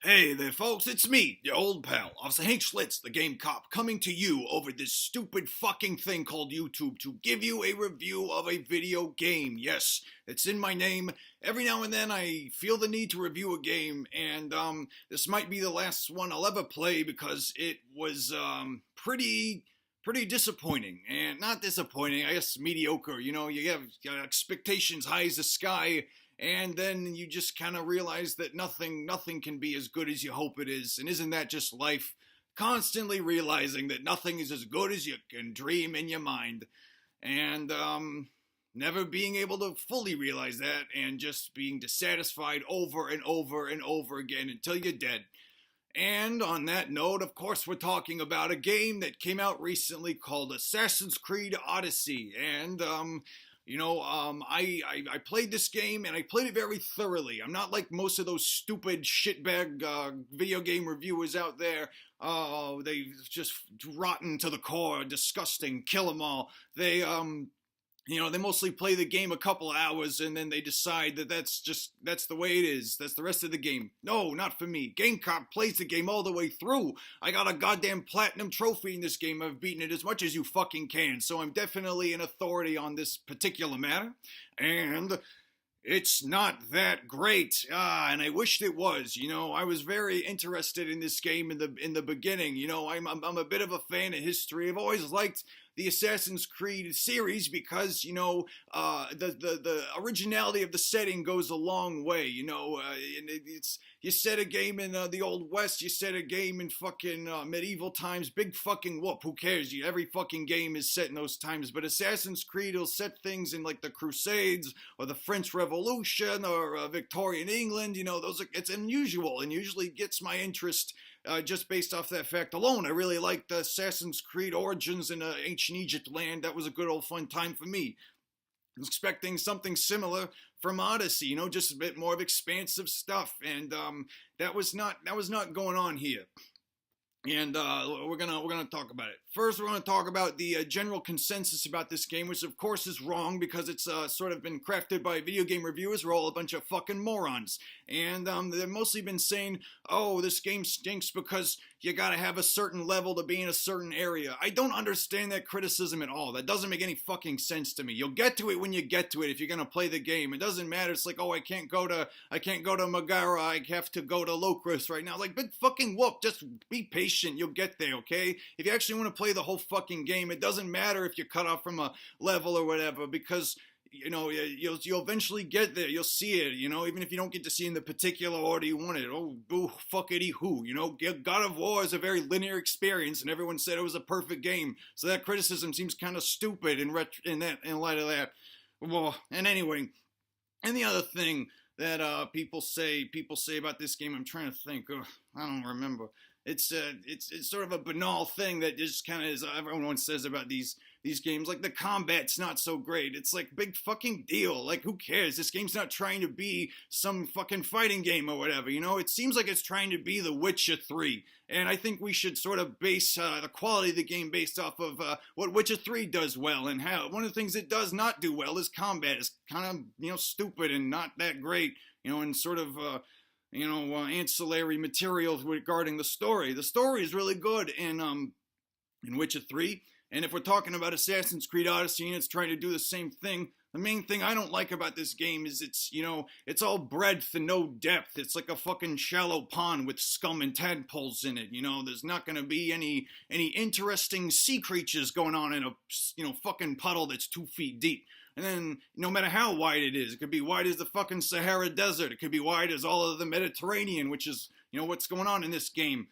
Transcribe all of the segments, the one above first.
Hey there, folks, it's me, your old pal, Officer Hank Schlitz, the game cop, coming to you over this stupid fucking thing called YouTube to give you a review of a video game. Yes, it's in my name. Every now and then I feel the need to review a game, and this might be the last one I'll ever play because it was pretty disappointing. And not disappointing, I guess mediocre. You know, you have expectations high as the sky, and then you just kind of realize that nothing can be as good as you hope it is. And isn't that just life? Constantly realizing that nothing is as good as you can dream in your mind, and never being able to fully realize that, and just being dissatisfied over and over and over again until you're dead. And on that note, of course, we're talking about a game that came out recently called Assassin's Creed Odyssey. And I played this game, and I played it very thoroughly. I'm not like most of those stupid shitbag video game reviewers out there. Oh, they just rotten to the core, disgusting, kill them all. They mostly play the game a couple hours, and then they decide that that's the way it is. That's the rest of the game. No, not for me. Game Cop plays the game all the way through. I got a goddamn platinum trophy in this game. I've beaten it as much as you fucking can. So I'm definitely an authority on this particular matter. And it's not that great. And I wished it was. You know, I was very interested in this game in the beginning. You know, I'm a bit of a fan of history. I've always liked the Assassin's Creed series because, the originality of the setting goes a long way. You know, you set a game in the Old West, you set a game in fucking medieval times, big fucking whoop, who cares? Every fucking game is set in those times, but Assassin's Creed will set things in like the Crusades or the French Revolution or Victorian England. You know, it's unusual and usually gets my interest just based off that fact alone. I really liked the Assassin's Creed Origins in ancient Egypt land. That was a good old fun time for me. I was expecting something similar from Odyssey, you know, just a bit more of expansive stuff, and that was not going on here. And we're gonna talk about it. First, we're gonna talk about the general consensus about this game, which of course is wrong because it's sort of been crafted by video game reviewers. We're all a bunch of fucking morons, and they've mostly been saying, "Oh, this game stinks because you gotta have a certain level to be in a certain area." I don't understand that criticism at all. That doesn't make any fucking sense to me. You'll get to it when you get to it if you're gonna play the game. It doesn't matter. It's like, oh, I can't go to Megara. I have to go to Locris right now. Like, big fucking whoop. Just be patient. You'll get there, okay? If you actually want to play the whole fucking game, it doesn't matter if you're cut off from a level or whatever, because you know, you'll eventually get there. You'll see it, you know, even if you don't get to see it in the particular order you want it. Oh, boo, fuckity who, you know, God of War is a very linear experience, and everyone said it was a perfect game. So that criticism seems kind of stupid in light of that. Well, and anyway, and the other thing that people say about this game, I'm trying to think. I don't remember. It's sort of a banal thing that just kind of is. Everyone says about these games, like the combat's not so great. It's like, big fucking deal. Like, who cares? This game's not trying to be some fucking fighting game or whatever. You know, it seems like it's trying to be The Witcher 3, and I think we should sort of base the quality of the game based off of what Witcher 3 does well, and how one of the things it does not do well is combat. It's kind of stupid and not that great. You know, and sort of. Ancillary materials regarding the story. The story is really good in Witcher 3, and if we're talking about Assassin's Creed Odyssey and it's trying to do the same thing, the main thing I don't like about this game is it's all breadth and no depth. It's like a fucking shallow pond with scum and tadpoles in it. You know, there's not going to be any interesting sea creatures going on in a fucking puddle that's 2 feet deep. And then, no matter how wide it is, it could be wide as the fucking Sahara Desert. It could be wide as all of the Mediterranean, which is, what's going on in this game.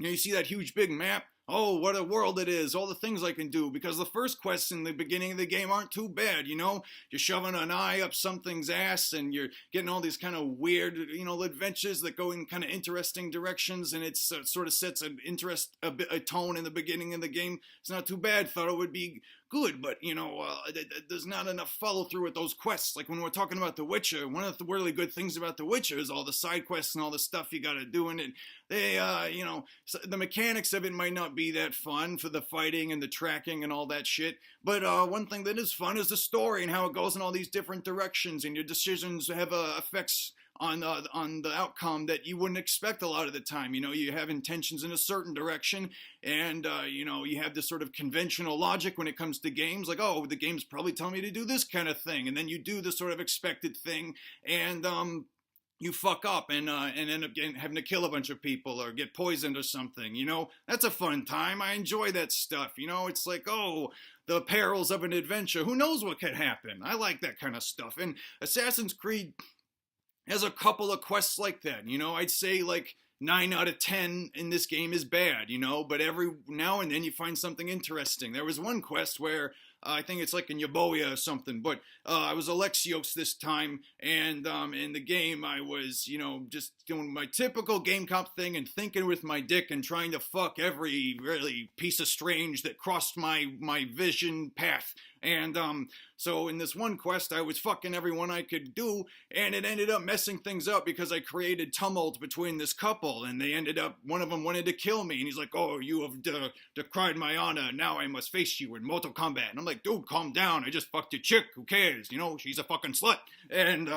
You see that huge big map? Oh, what a world it is, all the things I can do, because the first quests in the beginning of the game aren't too bad, You're shoving an eye up something's ass, and you're getting all these kind of weird, adventures that go in kind of interesting directions, and it sort of sets a tone in the beginning of the game. It's not too bad. Thought it would be good, but, there's not enough follow-through with those quests. Like, when we're talking about The Witcher, one of the really good things about The Witcher is all the side quests and all the stuff you gotta do in it. They, the mechanics of it might not be that fun for the fighting and the tracking and all that shit, but one thing that is fun is the story and how it goes in all these different directions, and your decisions have effects on the outcome that you wouldn't expect a lot of the time. You know, you have intentions in a certain direction, and you know, you have this sort of conventional logic when it comes to games, like, oh, the game's probably telling me to do this kind of thing, and then you do the sort of expected thing, and you fuck up and end up having to kill a bunch of people or get poisoned or something. You know, that's a fun time. I enjoy that stuff. You know, it's like, oh, the perils of an adventure. Who knows what could happen? I like that kind of stuff. And Assassin's Creed has a couple of quests like that. You know, I'd say like 9 out of 10 in this game is bad, you know, but every now and then you find something interesting. There was one quest where I think it's like in Yaboia or something, but I was Alexios this time, and in the game I was, you know, just doing my typical game cop thing and thinking with my dick and trying to fuck every really piece of strange that crossed my vision path. And so in this one quest, I was fucking everyone I could do, and it ended up messing things up because I created tumult between this couple, and they ended up, one of them wanted to kill me, and he's like, oh, you have decried my honor, now I must face you in mortal combat. And I'm like, dude, calm down, I just fucked your chick, who cares, you know, she's a fucking slut. And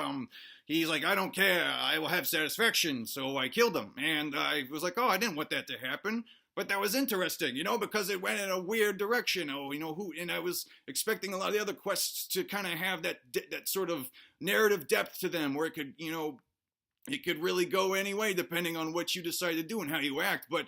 he's like, I don't care, I will have satisfaction. So I killed him, and I was like, oh, I didn't want that to happen. But that was interesting, you know, because it went in a weird direction. Oh, you know, and I was expecting a lot of the other quests to kind of have that sort of narrative depth to them, where it could, you know, it could really go any way depending on what you decide to do and how you act. But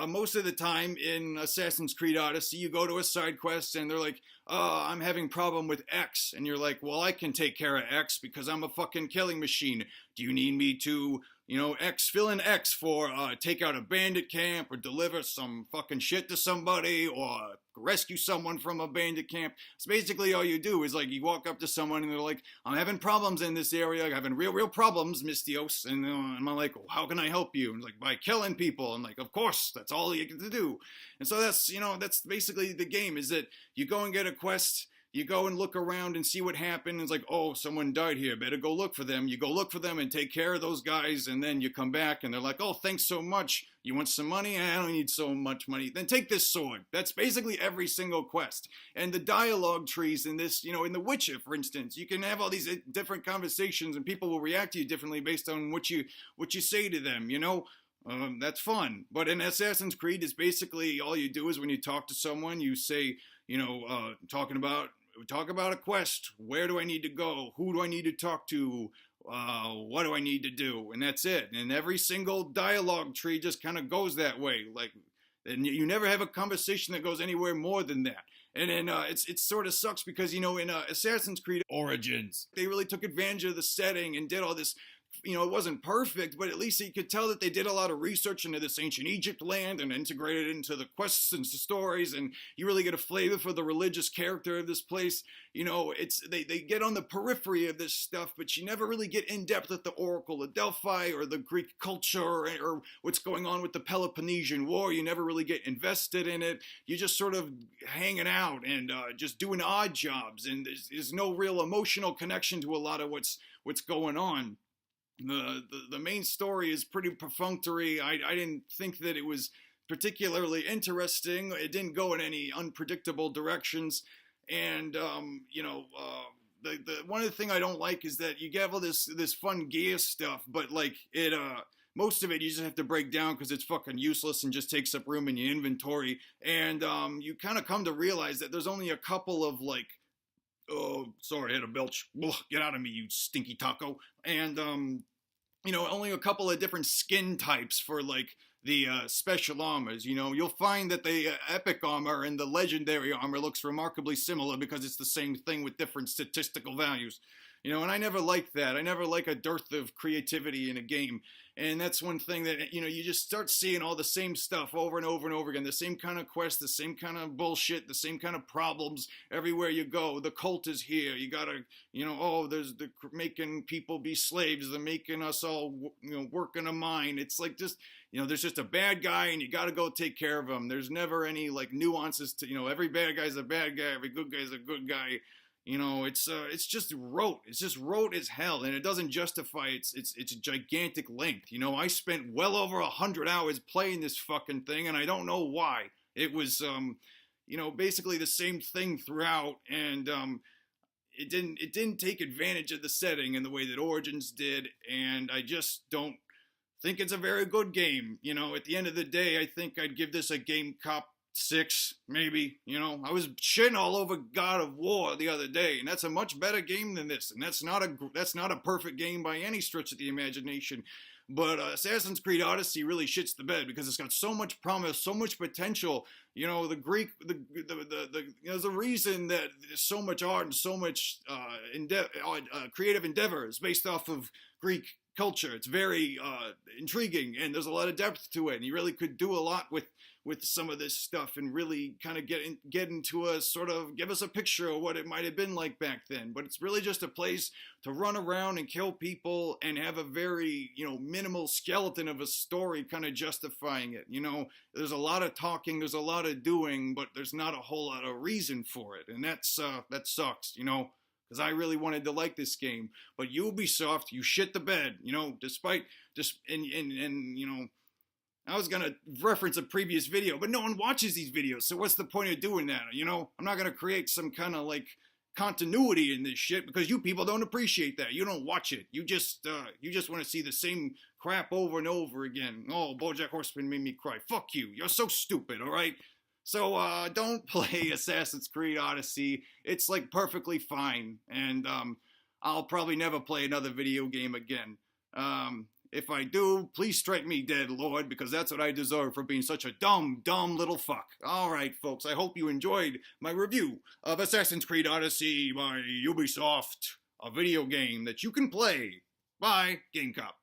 most of the time in Assassin's Creed Odyssey, you go to a side quest and they're like, I'm having problem with X. And you're like, well, I can take care of X because I'm a fucking killing machine. Do you need me to, you know, fill in X for take out a bandit camp or deliver some fucking shit to somebody or rescue someone from a bandit camp? So basically all you do is like you walk up to someone and they're like, I'm having problems in this area, I'm having real problems, Mistios. And I'm like, well, how can I help you? And like, by killing people. I'm like, of course, that's all you get to do. And so that's, you know, that's basically the game, is that you go and get a quest, you go and look around and see what happened. It's like, oh, someone died here, better go look for them. You go look for them and take care of those guys, and then you come back and they're like, oh, thanks so much. You want some money? I don't need so much money. Then take this sword. That's basically every single quest. And the dialogue trees in this, you know, in The Witcher, for instance, you can have all these different conversations and people will react to you differently based on what you say to them, you know? That's fun. But in Assassin's Creed, it's basically all you do is when you talk to someone, you say, you know, talk about a quest. Where do I need to go? Who do I need to talk to? What do I need to do? And that's it. And every single dialogue tree just kind of goes that way. Like, and you never have a conversation that goes anywhere more than that. And then it sort of sucks because, you know, in Assassin's Creed Origins, they really took advantage of the setting and did all this. You know, it wasn't perfect, but at least you could tell that they did a lot of research into this ancient Egypt land and integrated it into the quests and the stories, and you really get a flavor for the religious character of this place. You know, they get on the periphery of this stuff, but you never really get in depth at the Oracle of Delphi or the Greek culture or what's going on with the Peloponnesian War. You never really get invested in it. You're just sort of hanging out and just doing odd jobs, and there's no real emotional connection to a lot of what's going on. The main story is pretty perfunctory. I didn't think that it was particularly interesting. It didn't go in any unpredictable directions. And, you know, the one of the things I don't like is that you get all this fun gear stuff, but like most of it you just have to break down because it's fucking useless and just takes up room in your inventory. And you kind of come to realize that there's only a couple of like, oh, sorry, I had a belch. Ugh, get out of me, you stinky taco. And, you know, only a couple of different skin types for, like, the special armors. You know, you'll find that the epic armor and the legendary armor looks remarkably similar because it's the same thing with different statistical values. You know, and I never liked that. I never like a dearth of creativity in a game. And that's one thing that, you know, you just start seeing all the same stuff over and over and over again. The same kind of quests, the same kind of bullshit, the same kind of problems everywhere you go. The cult is here. You gotta, you know, oh, there's the making people be slaves. They're making us all, you know, work in a mine. It's like just, you know, there's just a bad guy and you gotta go take care of him. There's never any, like, nuances to, you know, every bad guy's a bad guy. Every good guy's a good guy. You know, it's just rote. It's just rote as hell, and it doesn't justify its gigantic length. You know, I spent well over 100 hours playing this fucking thing, and I don't know why. It was, you know, basically the same thing throughout, and it didn't take advantage of the setting in the way that Origins did, and I just don't think it's a very good game. You know, at the end of the day, I think I'd give this a Game Cop 6, maybe. You know, I was shitting all over God of War the other day, and that's a much better game than this. And that's not a perfect game by any stretch of the imagination. But Assassin's Creed Odyssey really shits the bed because it's got so much promise, so much potential. You know, there's a reason that there's so much art and so much creative endeavor is based off of Greek culture. It's very intriguing, and there's a lot of depth to it. And you really could do a lot with some of this stuff and really kind of get into a sort of give us a picture of what it might have been like back then. But it's really just a place to run around and kill people and have a very, you know, minimal skeleton of a story kind of justifying it. You know, there's a lot of talking, there's a lot of doing, but there's not a whole lot of reason for it. And that sucks, you know, because I really wanted to like this game. But Ubisoft, you shit the bed, you know, and you know, I was going to reference a previous video, but no one watches these videos, so what's the point of doing that? You know, I'm not going to create some kind of, like, continuity in this shit, because you people don't appreciate that. You don't watch it. You just want to see the same crap over and over again. Oh, BoJack Horseman made me cry. Fuck you. You're so stupid, alright? So, don't play Assassin's Creed Odyssey. It's, like, perfectly fine, and, I'll probably never play another video game again. If I do, please strike me dead, Lord, because that's what I deserve for being such a dumb little fuck. Alright, folks, I hope you enjoyed my review of Assassin's Creed Odyssey by Ubisoft, a video game that you can play. Bye, Game Cop.